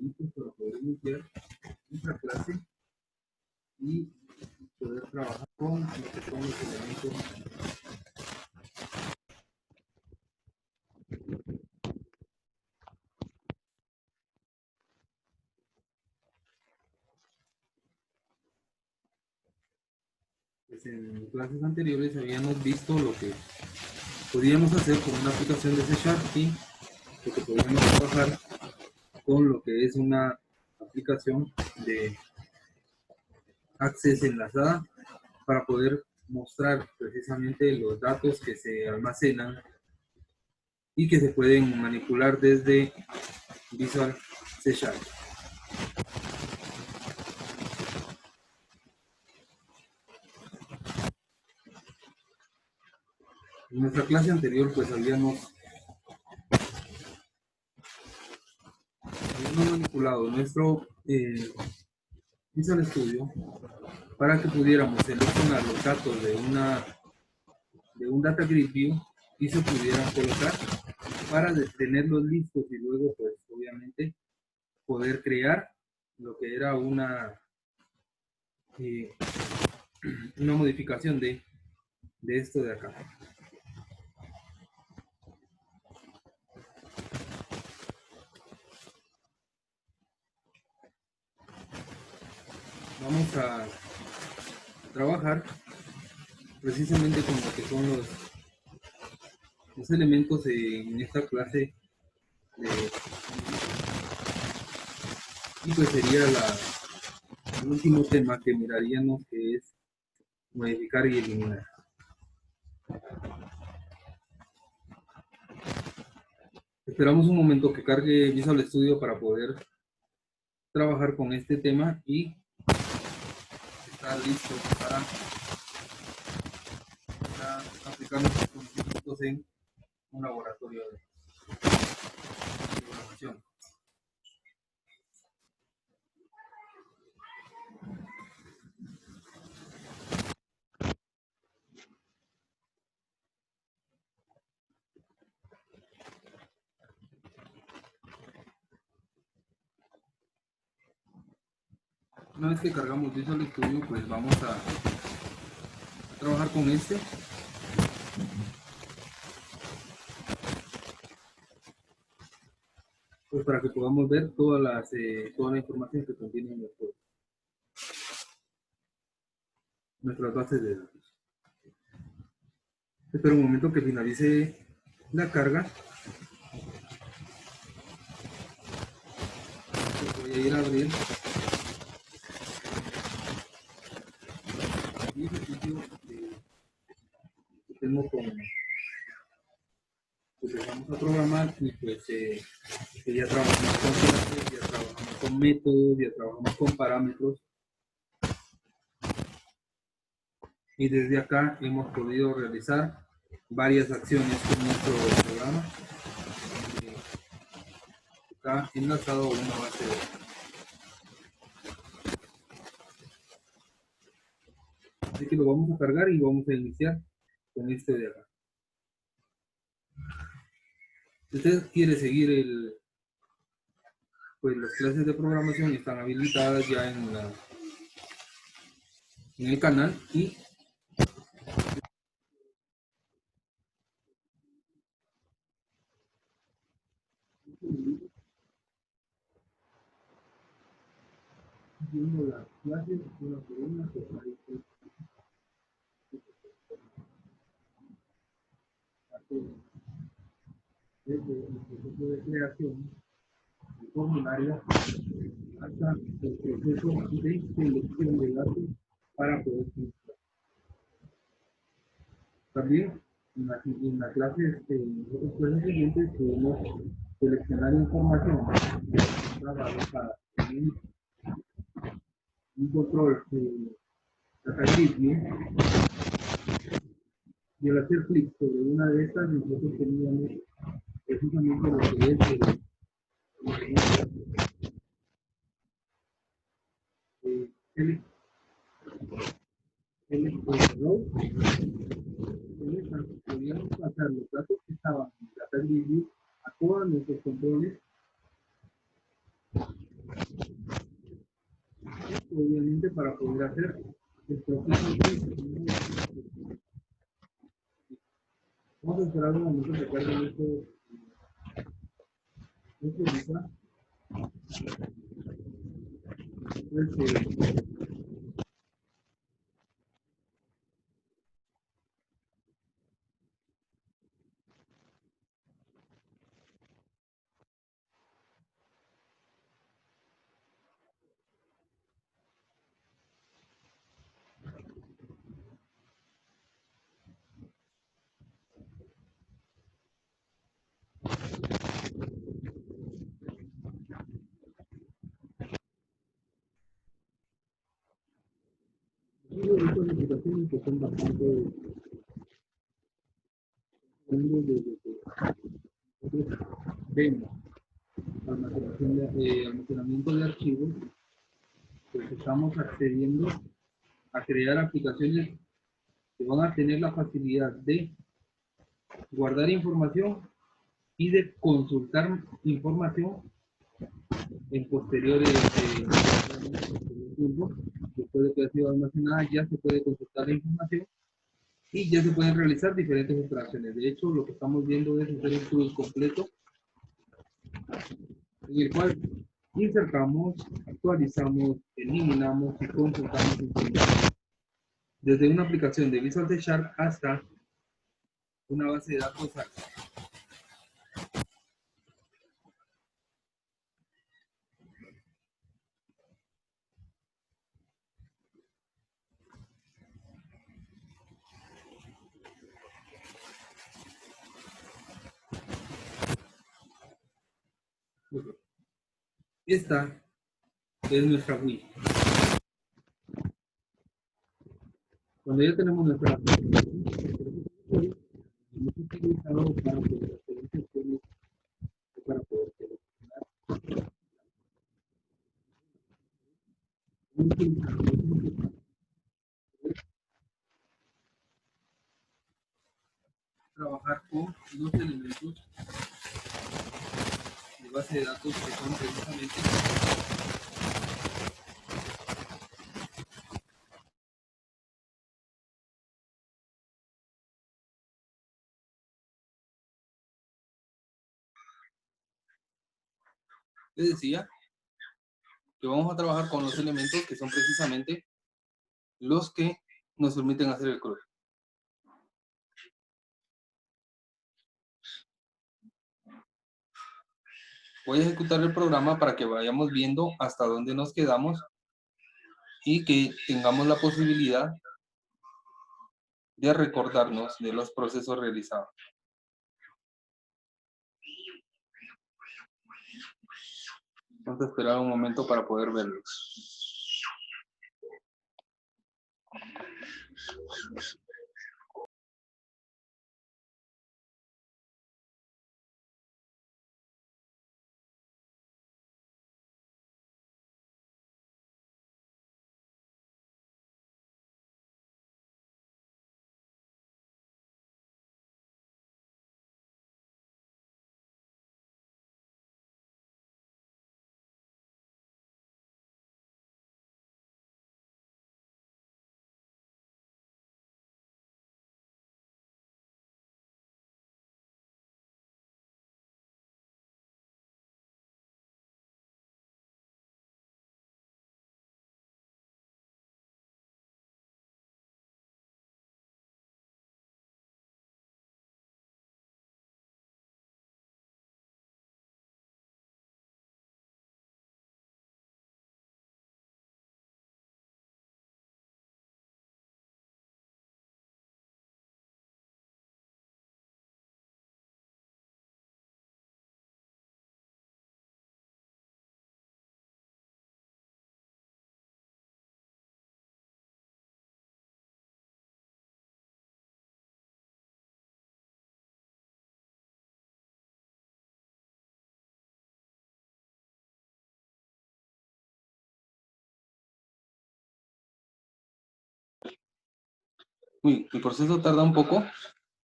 listos para poder iniciar nuestra clase y poder trabajar con lo que son los elementos pues en clases anteriores habíamos visto lo que podíamos hacer con una aplicación de C# y lo que podíamos trabajar con lo que es una aplicación de Access enlazada para poder mostrar precisamente los datos que se almacenan y que se pueden manipular desde Visual C#. En nuestra clase anterior pues habíamos manipulado nuestro Visual Studio para que pudiéramos seleccionar los datos de un Data Grid View y se pudieran colocar para tenerlos listos y luego pues obviamente poder crear lo que era una modificación de esto de acá. Vamos a trabajar precisamente con lo que son los elementos en esta clase y pues sería el último tema que miraríamos, que es modificar y eliminar. Esperamos un momento que cargue Visual Studio para poder trabajar con este tema y estar listo para aplicar nuestros conocimientos en un laboratorio de programación. Una vez que cargamos Visual Studio, pues vamos a trabajar con este. Pues para que podamos ver toda la información que contiene nuestras bases de datos. Espero un momento que finalice la carga. Voy a ir a abrir mi ejercicio que tengo con que empezamos a programar y pues que ya trabajamos con clases, ya trabajamos con métodos, ya trabajamos con parámetros y desde acá hemos podido realizar varias acciones con nuestro programa acá enlazado a una base de datos. Así que lo vamos a cargar y vamos a iniciar con este de acá. Si usted quiere seguir pues las clases de programación están habilitadas ya en el canal y viendo las clases una por una, pues ahí desde el proceso de creación del formulario hasta el proceso de selección de datos para poder filtrar. También en la clase, en otras clases siguientes, podemos seleccionar información para tener un control data grid view, y al hacer clic sobre una de estas, nosotros teníamos precisamente lo que es el row. Podíamos pasar los datos que estaban en data grid view a todos nuestros controles Obviamente para poder hacer el proceso vamos a esperar un momento que cargue esto quizá, pues, estas aplicaciones que son bastante grandes desde que vemos almacenamiento de archivos, pues estamos accediendo a crear aplicaciones que van a tener la facilidad de guardar información y de consultar información en posteriores tiempos. Después de que ha sido almacenada, ya se puede consultar la información y ya se pueden realizar diferentes operaciones. De hecho, lo que estamos viendo es hacer un cruce completo en el cual insertamos, actualizamos, eliminamos y consultamos información. Desde una aplicación de Visual C# hasta una base de datos. Esta es nuestra web. Cuando ya tenemos nuestra aplicación, hemos utilizado para poder hacer inserciones, para poder seleccionar trabajar con los elementos de base de datos que son precisamente les decía que vamos a trabajar con los elementos que son precisamente los que nos permiten hacer el cruce. Voy a ejecutar el programa para que vayamos viendo hasta dónde nos quedamos y que tengamos la posibilidad de recordarnos de los procesos realizados. Vamos a esperar un momento para poder verlo. Uy, el proceso tarda un poco,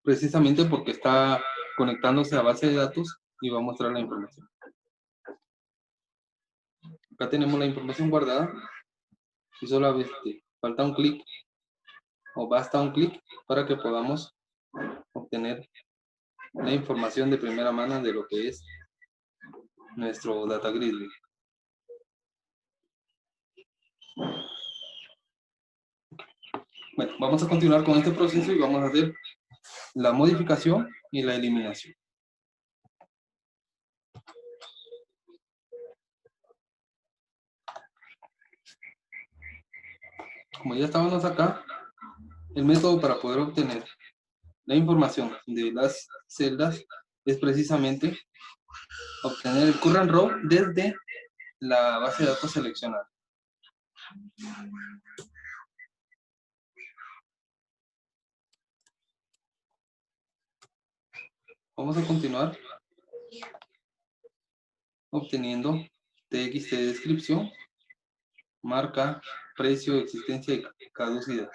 precisamente porque está conectándose a base de datos y va a mostrar la información. Acá tenemos la información guardada y solamente falta un clic o basta un clic para que podamos obtener la información de primera mano de lo que es nuestro Data Grid. Bueno, vamos a continuar con este proceso y vamos a hacer la modificación y la eliminación. Como ya estábamos acá, el método para poder obtener la información de las celdas es precisamente obtener el current row desde la base de datos seleccionada. Vamos a continuar obteniendo TXT de descripción, marca, precio, existencia y caducidad.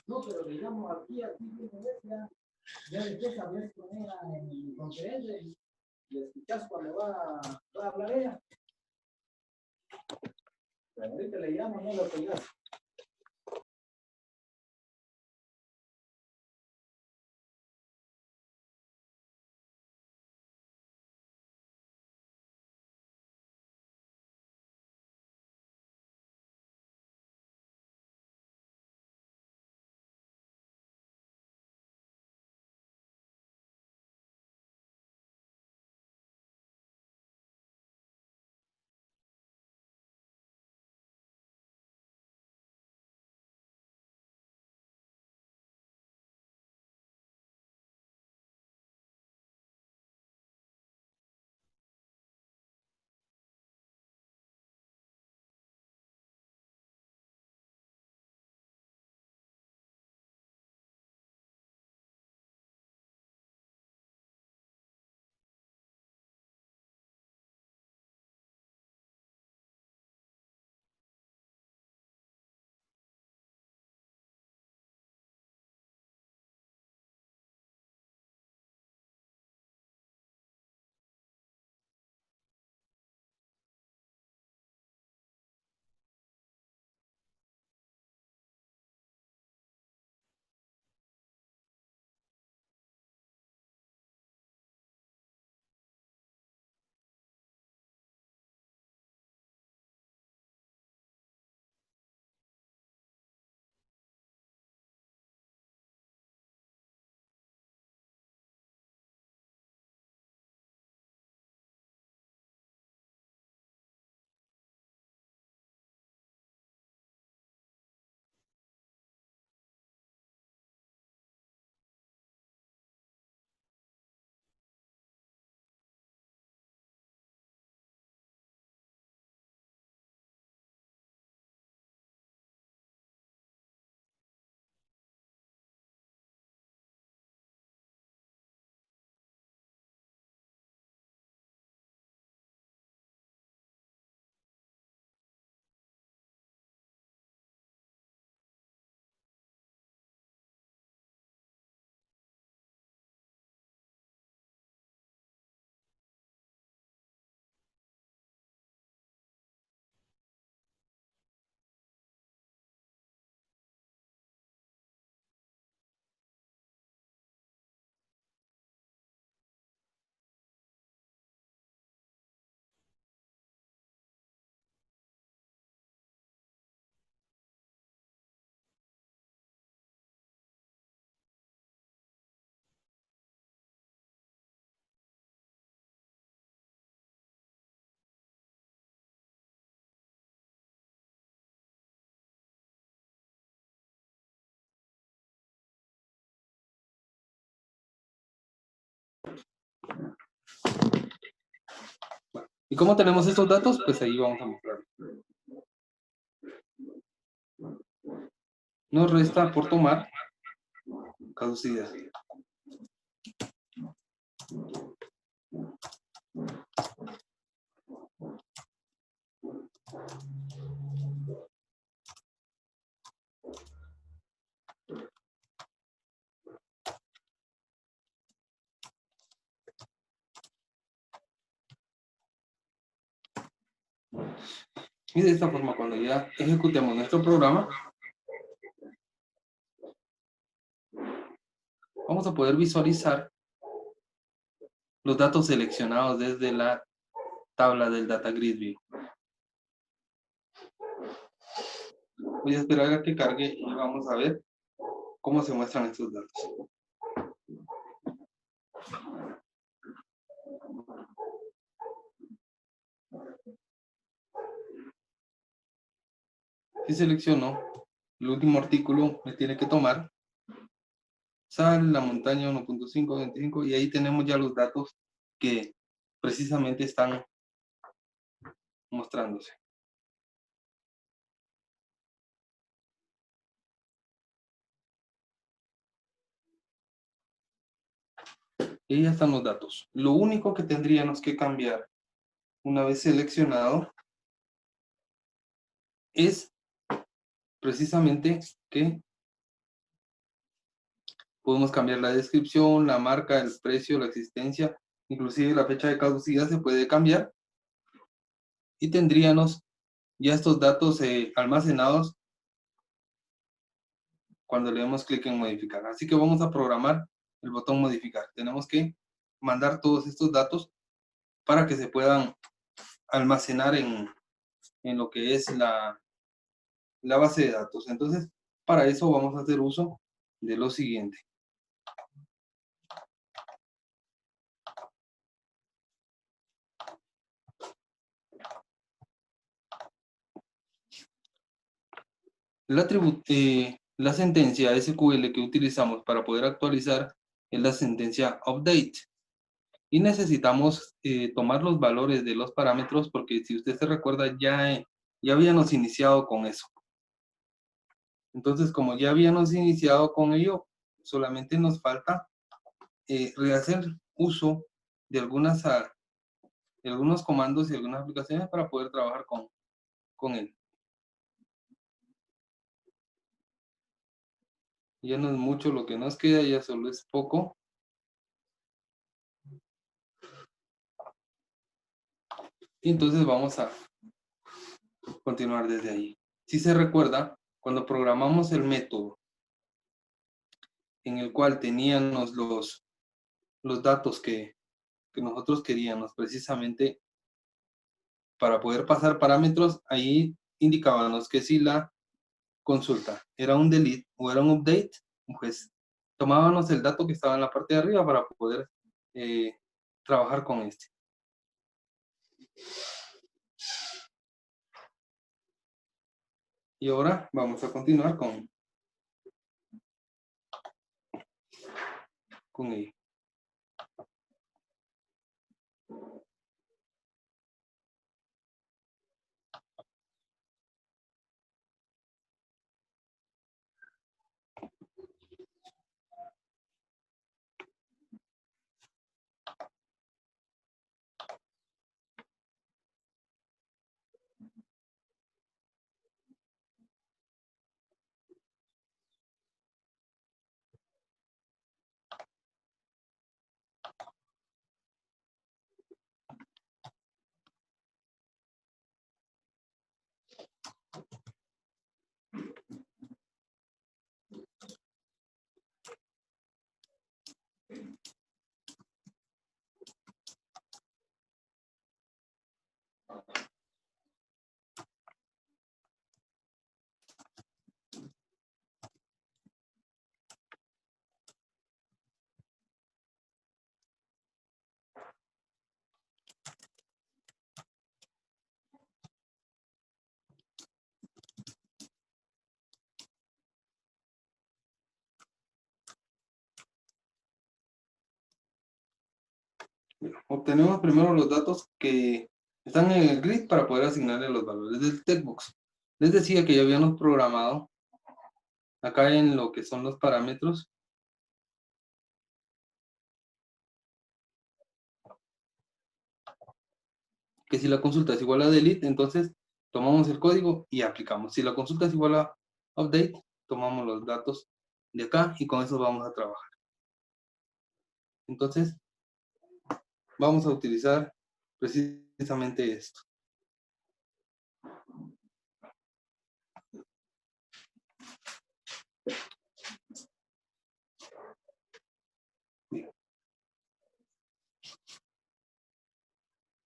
No, pero digamos aquí ya después hablas con ella en conferencia y escuchas cuando va a hablar ella. Pero ahorita le llamo, no lo pegas. ¿Y cómo tenemos estos datos? Pues ahí vamos a mostrar. Nos resta por tomar caducidad. Y de esta forma, cuando ya ejecutemos nuestro programa, vamos a poder visualizar los datos seleccionados desde la tabla del Data Grid View. Voy a esperar a que cargue y vamos a ver cómo se muestran estos datos. Si selecciono el último artículo, me tiene que tomar sal, la montaña 1.525, y ahí tenemos ya los datos que precisamente están mostrándose. Y ahí ya están los datos. Lo único que tendríamos que cambiar una vez seleccionado es precisamente que podemos cambiar la descripción, la marca, el precio, la existencia, inclusive la fecha de caducidad se puede cambiar y tendríamos ya estos datos almacenados cuando le demos clic en modificar. Así que vamos a programar el botón modificar. Tenemos que mandar todos estos datos para que se puedan almacenar en lo que es la base de datos. Entonces, para eso vamos a hacer uso de lo siguiente. La sentencia SQL que utilizamos para poder actualizar es la sentencia update. Y necesitamos tomar los valores de los parámetros porque si usted se recuerda ya habíamos iniciado con eso. Entonces, como ya habíamos iniciado con ello, solamente nos falta rehacer uso de algunos comandos y algunas aplicaciones para poder trabajar con él. Ya no es mucho lo que nos queda, ya solo es poco. Y entonces vamos a continuar desde ahí. Si se recuerda, cuando programamos el método en el cual teníamos los datos que nosotros queríamos precisamente para poder pasar parámetros, ahí indicábamos que si la consulta era un delete o era un update, pues tomábamos el dato que estaba en la parte de arriba para poder trabajar con este. Y ahora vamos a continuar con ello. Obtenemos primero los datos que están en el grid para poder asignarle los valores del textbox. Les decía que ya habíamos programado acá en lo que son los parámetros que si la consulta es igual a delete, entonces tomamos el código y aplicamos. Si la consulta es igual a update, tomamos los datos de acá y con eso vamos a trabajar. Entonces, vamos a utilizar precisamente esto.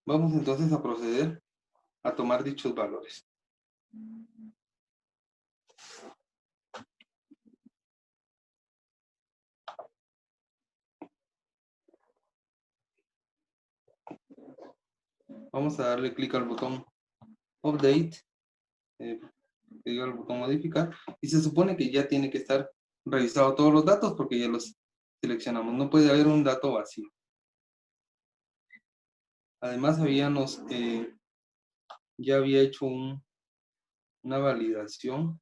Vamos entonces a proceder a tomar dichos valores. Vamos a darle clic al botón Update, que diga el botón Modificar, y se supone que ya tiene que estar revisado todos los datos porque ya los seleccionamos. No puede haber un dato vacío. Además, ya había hecho una validación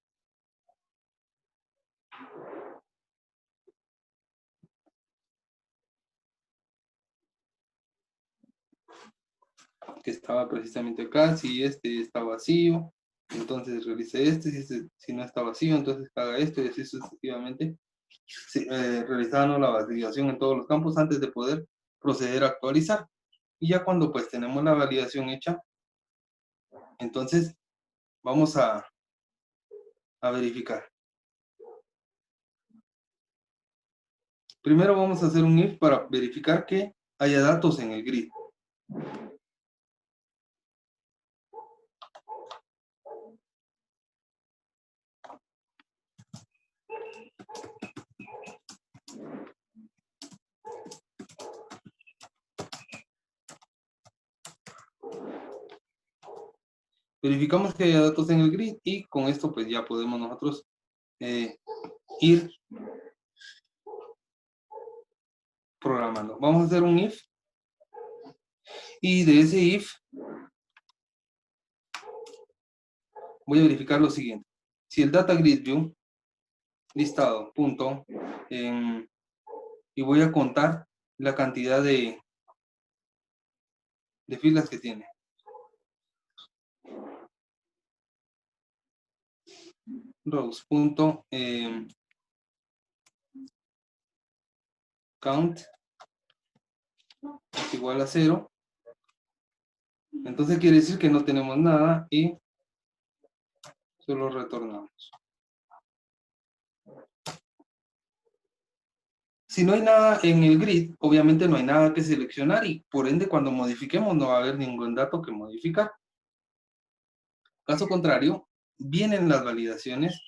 que estaba precisamente acá. Si este está vacío, entonces realice este. Si no está vacío, entonces haga esto, y así sucesivamente. Realizando la validación en todos los campos antes de poder proceder a actualizar. Y ya cuando pues tenemos la validación hecha, entonces vamos a verificar. Primero vamos a hacer un if para verificar que haya datos en el grid. Verificamos que haya datos en el grid y con esto pues ya podemos nosotros ir programando. Vamos a hacer un if y de ese if voy a verificar lo siguiente. Si el data grid view listado punto y voy a contar la cantidad de filas que tiene. Rows punto count es igual a 0. Entonces quiere decir que no tenemos nada y solo retornamos. Si no hay nada en el grid, obviamente no hay nada que seleccionar y por ende cuando modifiquemos no va a haber ningún dato que modificar. Caso contrario, vienen las validaciones.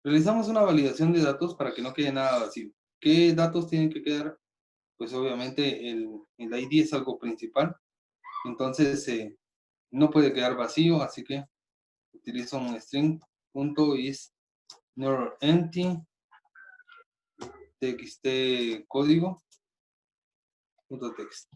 Realizamos una validación de datos para que no quede nada vacío. ¿Qué datos tienen que quedar? Pues obviamente el ID es algo principal. Entonces no puede quedar vacío, así que utilizo un string.isNorEmpty txt código .text.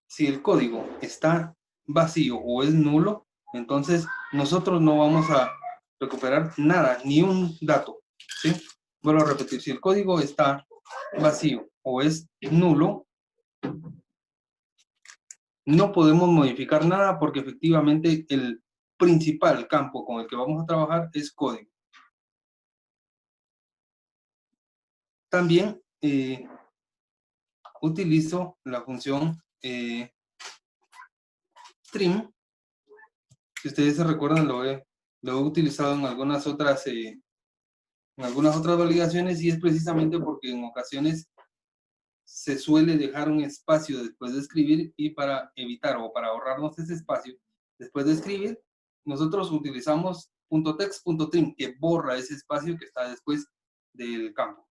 Si el código está vacío o es nulo, entonces nosotros no vamos a recuperar nada, ni un dato, ¿sí? Vuelvo a repetir, si el código está vacío o es nulo, no podemos modificar nada porque efectivamente el principal campo con el que vamos a trabajar es código. También utilizo la función trim. Si ustedes se recuerdan, lo he utilizado en algunas otras validaciones y es precisamente porque en ocasiones se suele dejar un espacio después de escribir y para evitar o para ahorrarnos ese espacio después de escribir, nosotros utilizamos .text.trim que borra ese espacio que está después del campo.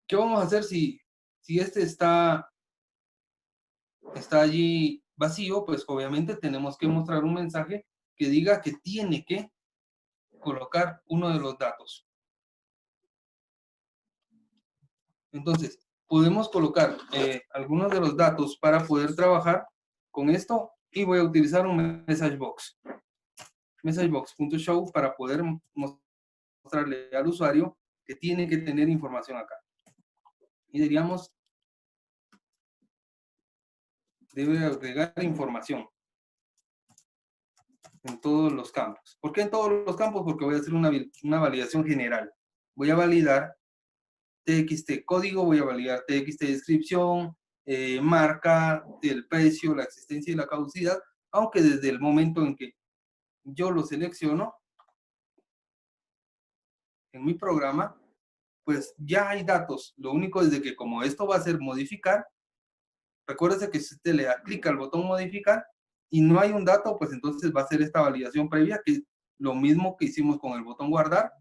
¿Qué vamos a hacer si este está allí vacío? Pues obviamente tenemos que mostrar un mensaje que diga que tiene que colocar uno de los datos. Entonces, podemos colocar algunos de los datos para poder trabajar con esto y voy a utilizar un messagebox. Messagebox.show para poder mostrarle al usuario que tiene que tener información acá. Y diríamos, debe agregar información en todos los campos. ¿Por qué en todos los campos? Porque voy a hacer una validación general. Voy a validar TXT código, voy a validar TXT descripción, marca, el precio, la existencia y la caducidad, aunque desde el momento en que yo lo selecciono en mi programa, pues ya hay datos. Lo único es de que como esto va a ser modificar, recuérdese que si usted le da clic al botón modificar y no hay un dato, pues entonces va a ser esta validación previa, que es lo mismo que hicimos con el botón guardar.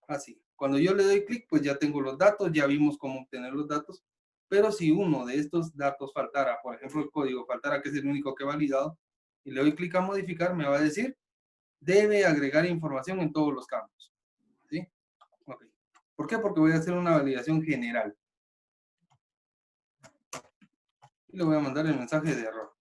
Así. Cuando yo le doy clic, pues ya tengo los datos, ya vimos cómo obtener los datos. Pero si uno de estos datos faltara, por ejemplo, el código faltara, que es el único que he validado, y le doy clic a modificar, me va a decir, debe agregar información en todos los campos. ¿Sí? Okay. ¿Por qué? Porque voy a hacer una validación general. Y le voy a mandar el mensaje de error.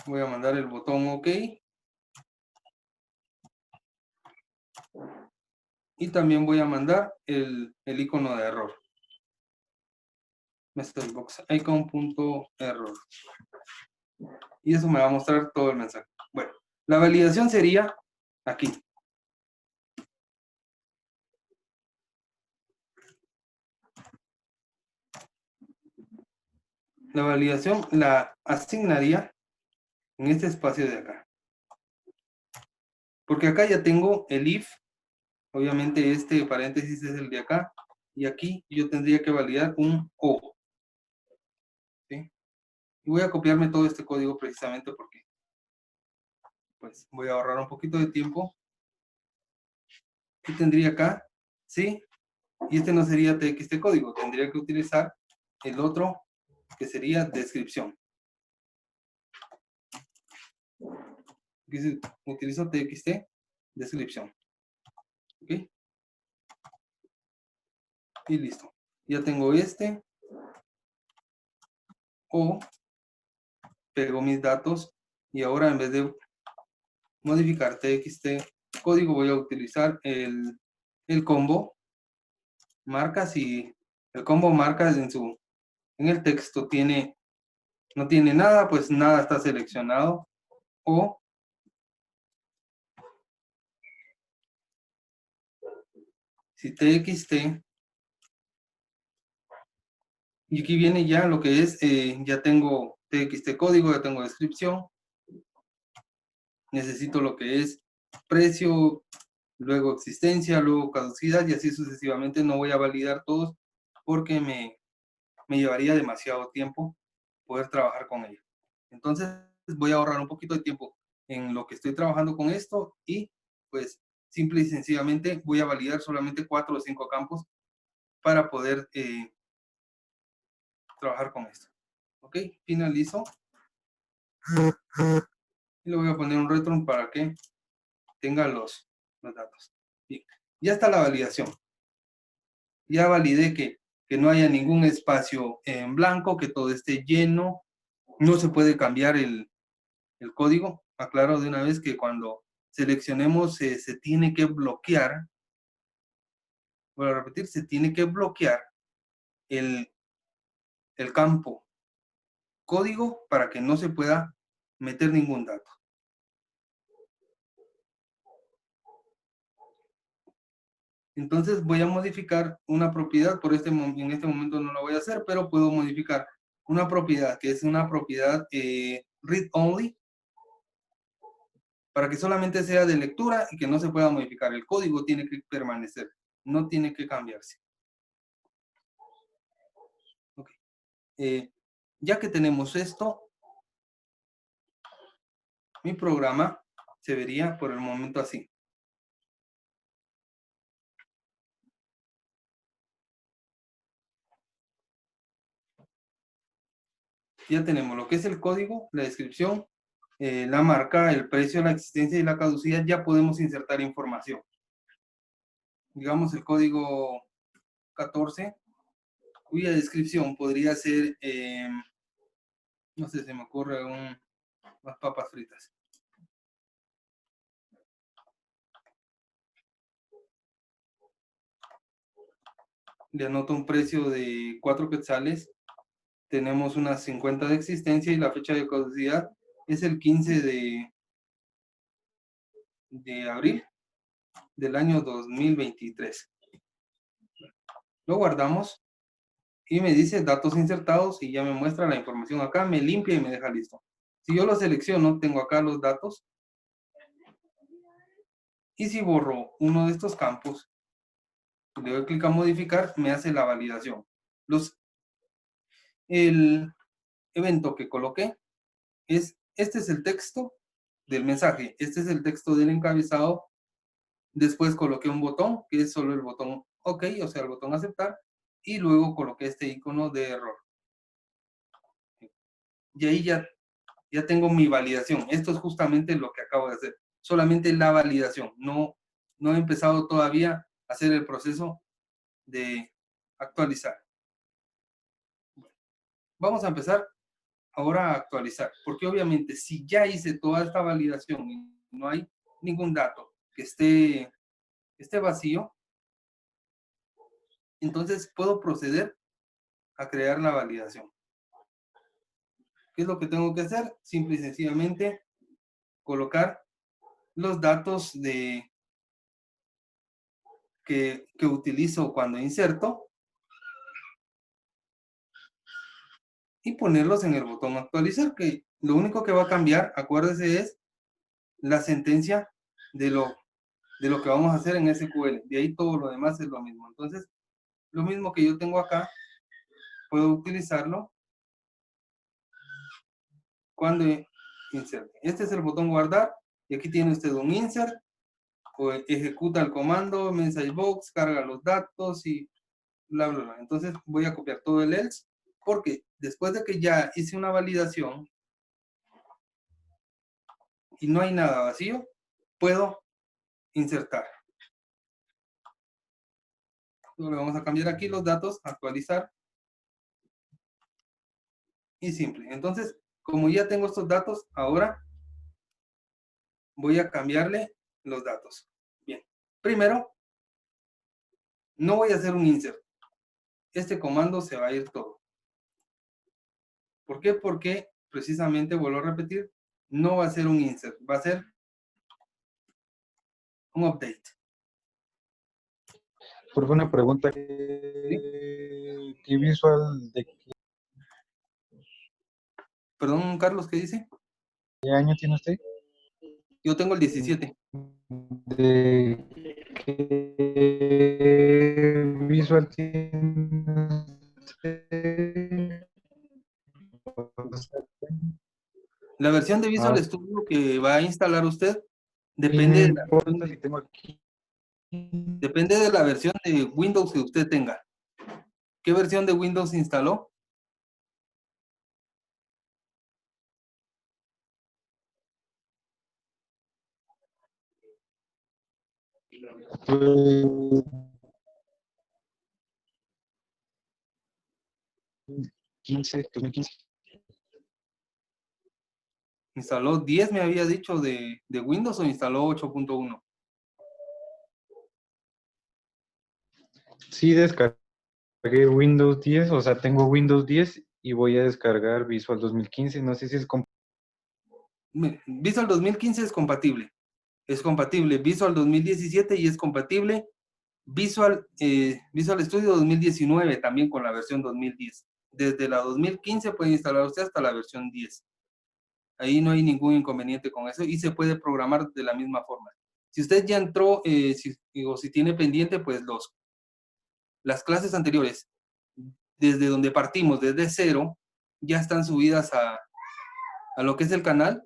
Voy a mandar el botón OK. Y también voy a mandar el icono de error. Messagebox icon.error. Y eso me va a mostrar todo el mensaje. Bueno, la validación sería aquí. La validación la asignaría en este espacio de acá. Porque acá ya tengo el if. Obviamente este paréntesis es el de acá. Y aquí yo tendría que validar un O. ¿Sí? Y voy a copiarme todo este código precisamente porque pues voy a ahorrar un poquito de tiempo. ¿Qué tendría acá? ¿Sí? Y este no sería TXT código. Tendría que utilizar el otro que sería descripción. Utilizo TXT descripción. ¿Ok? Y listo. Ya tengo este. O pego mis datos y ahora en vez de modificar TXT código voy a utilizar el combo marcas, y el combo marcas en el texto no tiene nada, pues nada está seleccionado. O si TXT, y aquí viene ya lo que es, ya tengo TXT código, ya tengo descripción, necesito lo que es precio, luego existencia, luego caducidad y así sucesivamente. No voy a validar todos porque me llevaría demasiado tiempo poder trabajar con ello. Entonces voy a ahorrar un poquito de tiempo en lo que estoy trabajando con esto y pues simple y sencillamente voy a validar solamente 4 o 5 campos para poder trabajar con esto. Ok, finalizo. Y le voy a poner un return para que tenga los datos. Bien, ya está la validación. Ya validé que no haya ningún espacio en blanco, que todo esté lleno. No se puede cambiar el código. Aclaro de una vez que cuando seleccionemos se tiene que bloquear. Voy a repetir, se tiene que bloquear el campo código para que no se pueda meter ningún dato. Entonces voy a modificar una propiedad, en este momento no lo voy a hacer, pero puedo modificar una propiedad que es una propiedad read only, para que solamente sea de lectura y que no se pueda modificar. El código tiene que permanecer, no tiene que cambiarse. Okay. Ya que tenemos esto, mi programa se vería por el momento así. Ya tenemos lo que es el código, la descripción, la marca, el precio, la existencia y la caducidad. Ya podemos insertar información. Digamos el código 14, cuya descripción podría ser, no sé, se me ocurre unas papas fritas. Le anoto un precio de 4 quetzales. Tenemos unas 50 de existencia y la fecha de caducidad es el 15 de abril del año 2023. Lo guardamos y me dice datos insertados y ya me muestra la información acá, me limpia y me deja listo. Si yo lo selecciono, tengo acá los datos. Y si borro uno de estos campos, le doy clic a modificar, me hace la validación. El evento que coloqué este es el texto del mensaje, este es el texto del encabezado. Después coloqué un botón, que es solo el botón OK, o sea, el botón aceptar, y luego coloqué este icono de error. Y ahí ya tengo mi validación. Esto es justamente lo que acabo de hacer. Solamente la validación. No he empezado todavía a hacer el proceso de actualizar. Vamos a empezar ahora a actualizar, porque obviamente si ya hice toda esta validación y no hay ningún dato que esté vacío, entonces puedo proceder a crear la validación. ¿Qué es lo que tengo que hacer? Simple y sencillamente colocar los datos que utilizo cuando inserto y ponerlos en el botón actualizar, que lo único que va a cambiar, acuérdese, es la sentencia de lo que vamos a hacer en SQL. De ahí todo lo demás es lo mismo. Entonces, lo mismo que yo tengo acá, puedo utilizarlo cuando inserte. Este es el botón guardar y aquí tiene usted un insert, o ejecuta el comando, message box, carga los datos y bla, bla, bla. Entonces voy a copiar todo el else, porque después de que ya hice una validación y no hay nada vacío, puedo insertar. Luego le vamos a cambiar aquí los datos, actualizar y simple. Entonces, como ya tengo estos datos, ahora voy a cambiarle los datos. Bien, primero, no voy a hacer un insert. Este comando se va a ir todo. ¿Por qué? Porque precisamente, vuelvo a repetir, no va a ser un insert, va a ser un update. Por una pregunta, ¿Sí? ¿qué visual de Perdón, Carlos, ¿qué dice? qué año tiene usted? Yo tengo el 17. ¿De qué visual tiene usted? La versión de Visual Ah, Studio que va a instalar usted y no depende importa si tengo aquí. depende de la versión de Windows que usted tenga. ¿Qué versión de Windows instaló? Pues, 2015. ¿Instaló 10, me había dicho, de Windows, o instaló 8.1? Sí, descargué Windows 10, o sea, tengo Windows 10 y voy a descargar Visual 2015. No sé si es Visual 2015 es compatible. Es compatible Visual 2017 y es compatible Visual Studio 2019 también con la versión 2010. Desde la 2015 puede instalar usted hasta la versión 10. Ahí no hay ningún inconveniente con eso y se puede programar de la misma forma. Si usted ya entró, si tiene pendiente, pues las clases anteriores, desde donde partimos, desde cero, ya están subidas a lo que es el canal.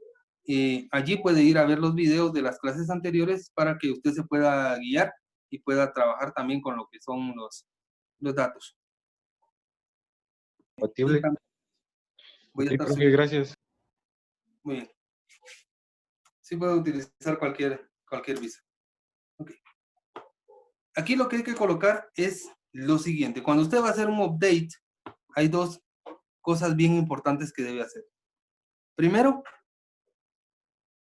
Allí puede ir a ver los videos de las clases anteriores para que usted se pueda guiar y pueda trabajar también con lo que son los datos. compatible. Voy a Ok, estar profe, subiendo. gracias. Muy bien. Sí puedo utilizar cualquier visa. Ok. Aquí lo que hay que colocar es lo siguiente. Cuando usted va a hacer un update, hay dos cosas bien importantes que debe hacer. Primero,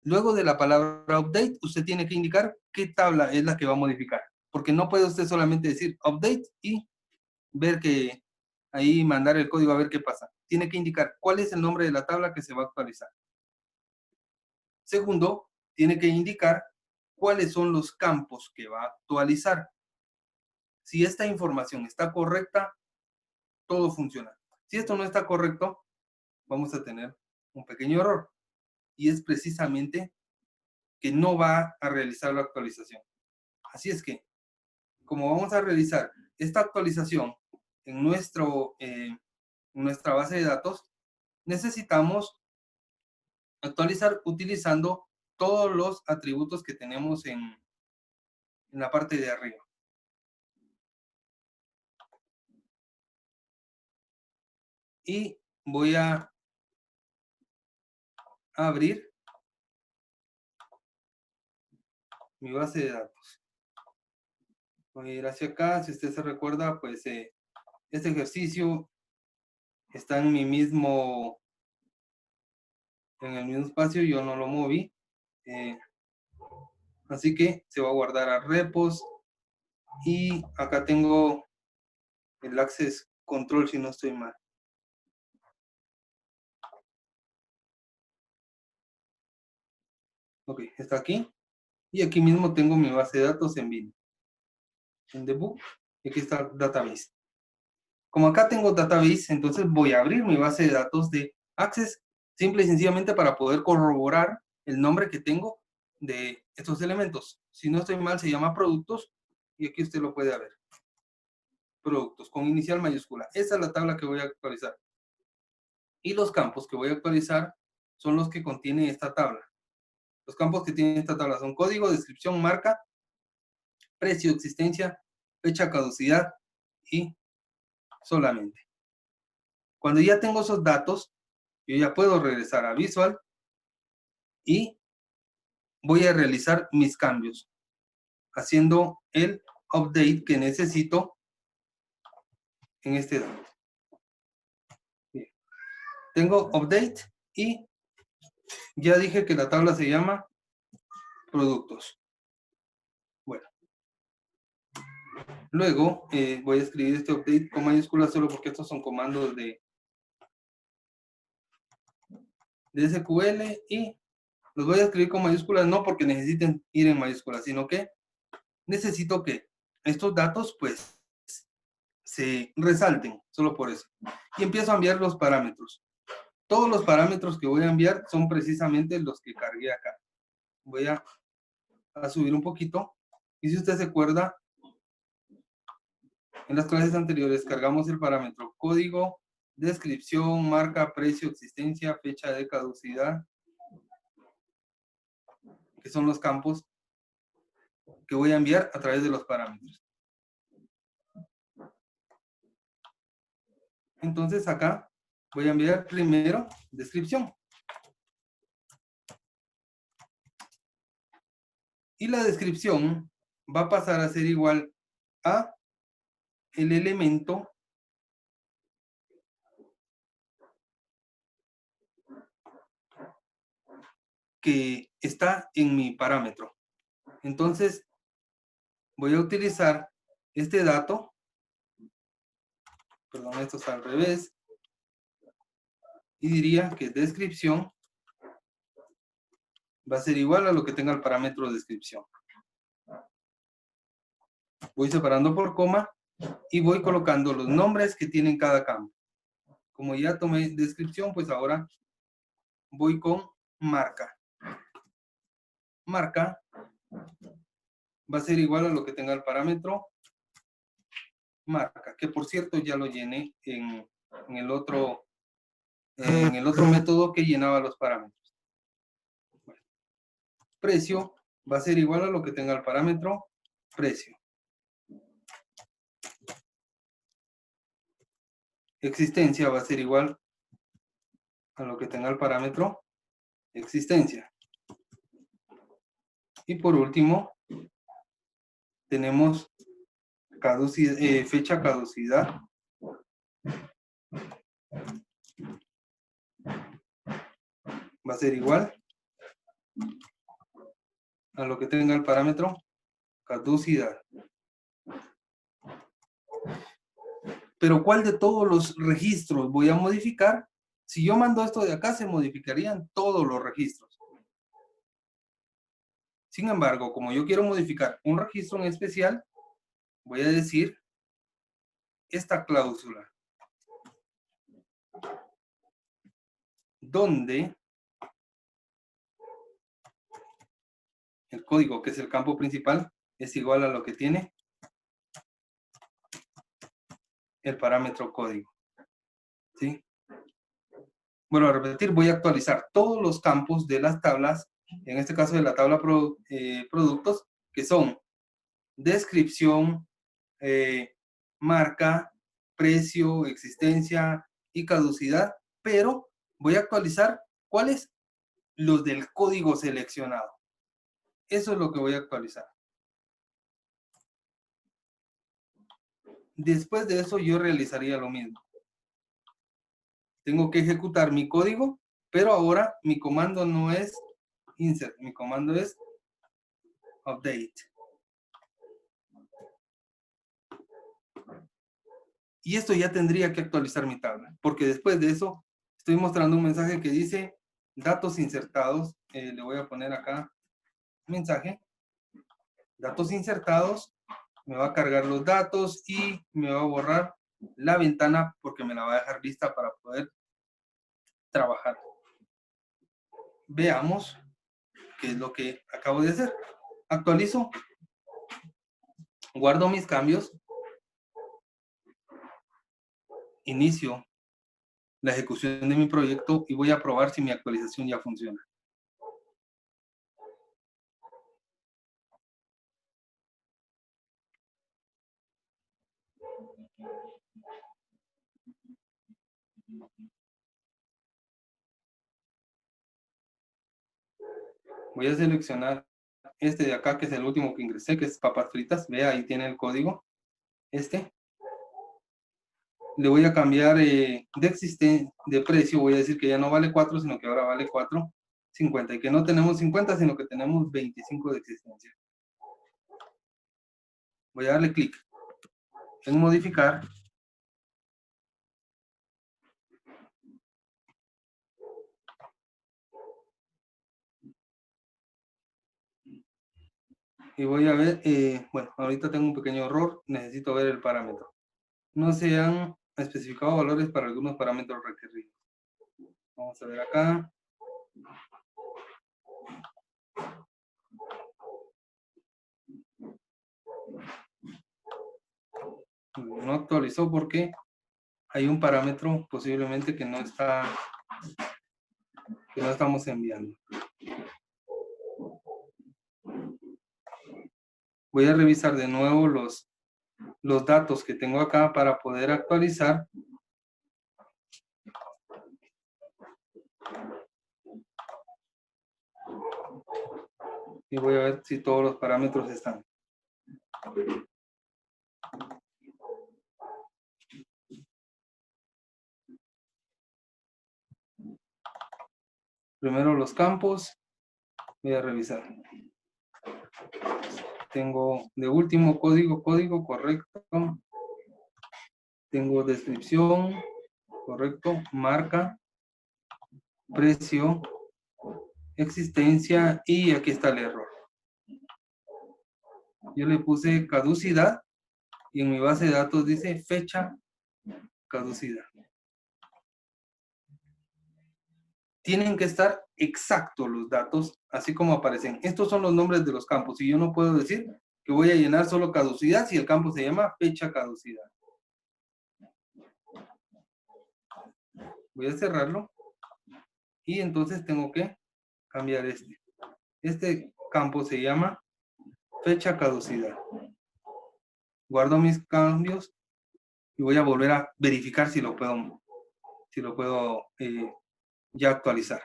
luego de la palabra update, usted tiene que indicar qué tabla es la que va a modificar. Porque no puede usted solamente decir update y ver que ahí mandar el código a ver qué pasa. Tiene que indicar cuál es el nombre de la tabla que se va a actualizar. Segundo, tiene que indicar cuáles son los campos que va a actualizar. Si esta información está correcta, todo funciona. Si esto no está correcto, vamos a tener un pequeño error. Y es precisamente que no va a realizar la actualización. Así es que, como vamos a realizar esta actualización en nuestra base de datos, necesitamos actualizar utilizando todos los atributos que tenemos en la parte de arriba. Y voy a abrir mi base de datos. Voy a ir hacia acá. Si usted se recuerda, pues este ejercicio está en el mismo espacio. Yo no lo moví. Así que se va a guardar a repos. Y acá tengo el access control, si no estoy mal. Ok, está aquí. Y aquí mismo tengo mi base de datos en Vim. En debug. Y aquí está database. Como acá tengo database, entonces voy a abrir mi base de datos de Access, simple y sencillamente para poder corroborar el nombre que tengo de estos elementos. Si no estoy mal, se llama productos. Y aquí usted lo puede ver. Productos, con inicial mayúscula. Esa es la tabla que voy a actualizar. Y los campos que voy a actualizar son los que contiene esta tabla. Los campos que tiene esta tabla son código, descripción, marca, precio, existencia, fecha, caducidad y solamente. Cuando ya tengo esos datos, yo ya puedo regresar a Visual y voy a realizar mis cambios, haciendo el update que necesito en este dato. Bien. Tengo update y ya dije que la tabla se llama productos. Bueno. Luego voy a escribir este update con mayúsculas solo porque estos son comandos de SQL y los voy a escribir con mayúsculas no porque necesiten ir en mayúsculas, sino que necesito que estos datos pues se resalten, solo por eso. Y empiezo a enviar los parámetros. Todos los parámetros que voy a enviar son precisamente los que cargué acá. Voy a subir un poquito. Y si usted se acuerda, en las clases anteriores cargamos el parámetro código, descripción, marca, precio, existencia, fecha de caducidad, que son los campos que voy a enviar a través de los parámetros. Entonces acá voy a enviar primero descripción. Y la descripción va a pasar a ser igual a el elemento que está en mi parámetro. Entonces, voy a utilizar este dato. Perdón, esto está al revés. Y diría que descripción va a ser igual a lo que tenga el parámetro descripción. Voy separando por coma y voy colocando los nombres que tienen cada campo. Como ya tomé descripción, pues ahora voy con marca. Marca va a ser igual a lo que tenga el parámetro marca, que por cierto ya lo llené en el otro método que llenaba los parámetros. Bueno, precio va a ser igual a lo que tenga el parámetro precio. Existencia va a ser igual a lo que tenga el parámetro existencia. Y por último, tenemos fecha caducidad. Va a ser igual a lo que tenga el parámetro caducidad. Pero ¿cuál de todos los registros voy a modificar? Si yo mando esto de acá, se modificarían todos los registros. Sin embargo, como yo quiero modificar un registro en especial, voy a decir esta cláusula, donde el código, que es el campo principal, es igual a lo que tiene el parámetro código. ¿Sí? Bueno, a repetir, voy a actualizar todos los campos de las tablas, en este caso de la tabla productos, que son descripción, marca, precio, existencia y caducidad, pero voy a actualizar cuáles, los del código seleccionado. Eso es lo que voy a actualizar. Después de eso yo realizaría lo mismo. Tengo que ejecutar mi código, pero ahora mi comando no es insert, mi comando es update. Y esto ya tendría que actualizar mi tabla, porque después de eso estoy mostrando un mensaje que dice datos insertados. Le voy a poner acá mensaje, datos insertados, me va a cargar los datos y me va a borrar la ventana porque me la va a dejar lista para poder trabajar. Veamos qué es lo que acabo de hacer. Actualizo, guardo mis cambios, inicio la ejecución de mi proyecto y voy a probar si mi actualización ya funciona. Voy a seleccionar este de acá, que es el último que ingresé, que es papas fritas. Vea, ahí tiene el código. Le voy a cambiar de precio. Voy a decir que ya no vale 4, sino que ahora vale 4.50. Y que no tenemos 50, sino que tenemos 25 de existencia. Voy a darle clic en modificar. Y voy a ver, bueno, ahorita tengo un pequeño error. Necesito ver el parámetro. No se han especificado valores para algunos parámetros requeridos. Vamos a ver acá. No actualizó porque hay un parámetro posiblemente que no estamos enviando. Voy a revisar de nuevo los datos que tengo acá para poder actualizar. Y voy a ver si todos los parámetros están. Primero los campos. Voy a revisar. Tengo de último código correcto. Tengo descripción, correcto. Marca, precio, existencia y aquí está el error. Yo le puse caducidad y en mi base de datos dice fecha caducidad. Tienen que estar exactos los datos, así como aparecen. Estos son los nombres de los campos y yo no puedo decir que voy a llenar solo caducidad si el campo se llama fecha caducidad. Voy a cerrarlo y entonces tengo que cambiar este. Este campo se llama fecha caducidad. Guardo mis cambios y voy a volver a verificar si lo puedo ya actualizar.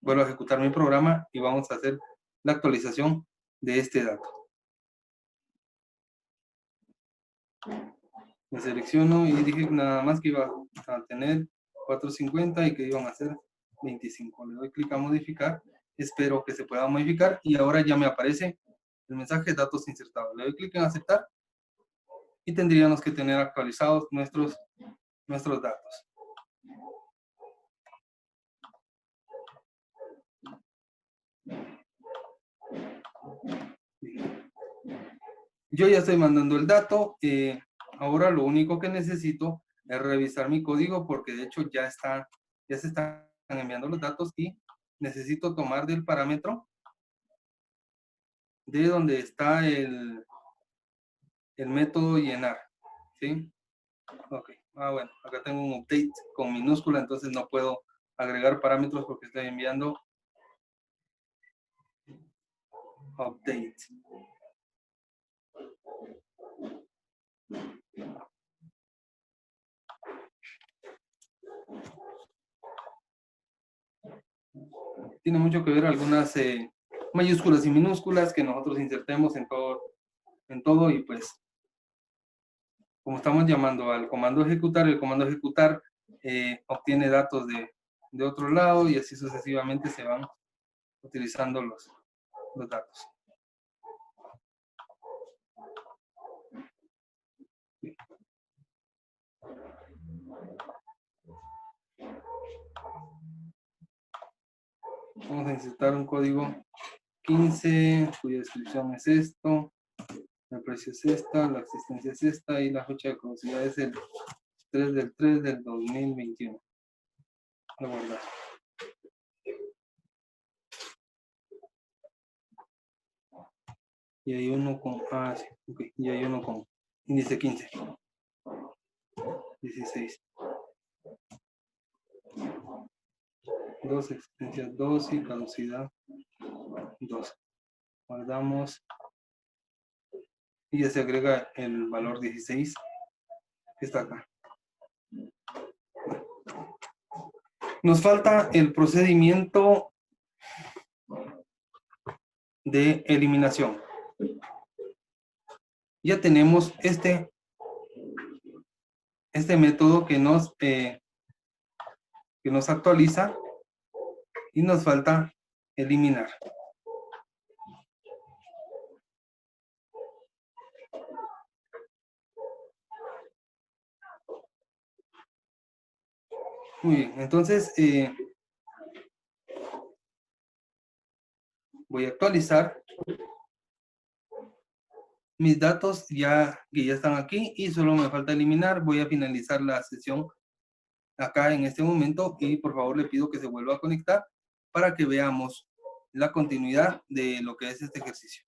Vuelvo a ejecutar mi programa y vamos a hacer la actualización de este dato. Me selecciono y dije nada más que iba a tener 450 y que iban a ser 25. Le doy clic a modificar. Espero que se pueda modificar y ahora ya me aparece el mensaje datos insertados. Le doy clic en aceptar y tendríamos que tener actualizados nuestros datos. Yo ya estoy mandando el dato. Ahora lo único que necesito es revisar mi código porque de hecho ya se están enviando los datos y necesito tomar del parámetro de donde está el método llenar, ¿sí? Ok, bueno, acá tengo un update con minúscula, entonces no puedo agregar parámetros porque estoy enviando update. Tiene mucho que ver algunas mayúsculas y minúsculas que nosotros insertemos en todo y pues como estamos llamando al comando ejecutar, el comando ejecutar obtiene datos de otro lado y así sucesivamente se van utilizando los datos. Vamos a insertar un código 15, cuya descripción es esto, el precio es esta, la existencia es esta y la fecha de caducidad es el 3/3/2021. Voy a guardar. Y hay uno con, sí, ok, y hay uno con índice 15, 16. 2, existencia 2 y caducidad 2. Guardamos y ya se agrega el valor 16 que está acá. Nos falta el procedimiento de eliminación. Ya tenemos este método que nos actualiza y nos falta eliminar. Muy bien, entonces voy a actualizar mis datos que ya están aquí y solo me falta eliminar. Voy a finalizar la sesión acá en este momento y por favor le pido que se vuelva a conectar para que veamos la continuidad de lo que es este ejercicio.